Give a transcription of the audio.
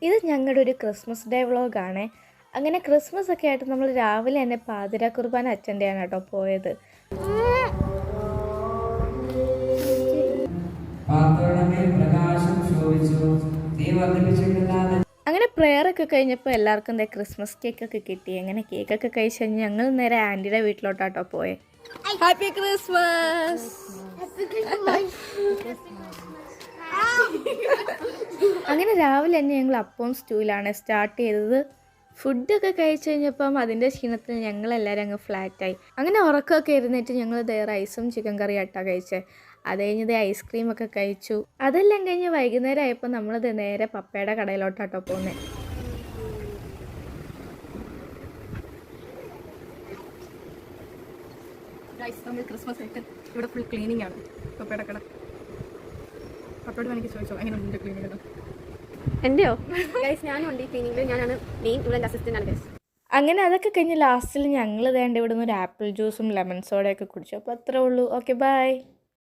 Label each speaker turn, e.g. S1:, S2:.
S1: ഇത് ഞങ്ങളുടെ ഒരു ക്രിസ്മസ് ഡേ വ്ളോഗാണ്. അങ്ങനെ ക്രിസ്മസ് ഒക്കെ ആയിട്ട് നമ്മൾ രാവിലെ തന്നെ പാതിര കുർബാന അറ്റൻഡ് ചെയ്യാൻ കേട്ടോ പോയത്. അങ്ങനെ പ്രെയർ ഒക്കെ കഴിഞ്ഞപ്പോൾ എല്ലാവർക്കും എന്താ ക്രിസ്മസ് കേക്കൊക്കെ കിട്ടി. അങ്ങനെ കേക്കൊക്കെ കഴിച്ച് കഴിഞ്ഞ് ഞങ്ങൾ നേരെ ആൻറ്റിയുടെ വീട്ടിലോട്ടാട്ടോ പോയെ. Happy Christmas. അങ്ങനെ രാവിലെ തന്നെ ഞങ്ങൾ അപ്പവും സ്റ്റൂവിലാണ് സ്റ്റാർട്ട് ചെയ്തത്. ഫുഡൊക്കെ കഴിച്ച് കഴിഞ്ഞപ്പം അതിൻ്റെ ക്ഷീണത്തിൽ ഞങ്ങളെല്ലാവരും അങ്ങ് ഫ്ലാറ്റായി. അങ്ങനെ ഉറക്കമൊക്കെ ഇരുന്നിട്ട് ഞങ്ങൾ റൈസും ചിക്കൻ കറി ആയിട്ടാണ് കഴിച്ചത്. അത് കഴിഞ്ഞത് ഐസ്ക്രീമൊക്കെ കഴിച്ചു. അതെല്ലാം കഴിഞ്ഞ് വൈകുന്നേരം ആയപ്പോൾ നമ്മളത് നേരെ പപ്പയുടെ കടയിലോട്ടാട്ടോ പോകുന്നത്.
S2: നമ്മൾ ക്രിസ്മസ് ആയിട്ട് ഇവിടെ ഫുൾ ക്ലീനിങ് ആണ്. പപ്പയുടെ കട പപ്പയോട് എനിക്ക് ചോദിച്ചോ എങ്ങനെയുണ്ട് ക്ലീനിങ് കേട്ടോ.
S1: എൻ്റെയോ
S2: ഗൈസ് ഞാനും ഉണ്ട് ഈ ക്ലീനിങ്ങിൽ. ഞാനാണ് മെയിൻ ഇവിടെ എൻ്റെ അസിസ്റ്റൻ്റ് ആണ് ഗൈസ്.
S1: അങ്ങനെ അതൊക്കെ കഴിഞ്ഞ് ലാസ്റ്റിൽ ഞങ്ങൾ വേണ്ട ഇവിടെ നിന്ന് ഒരു ആപ്പിൾ ജ്യൂസും ലെമൺ സോഡയൊക്കെ കുടിച്ചു. അപ്പോൾ അത്രേ ഉള്ളൂ. Okay bye.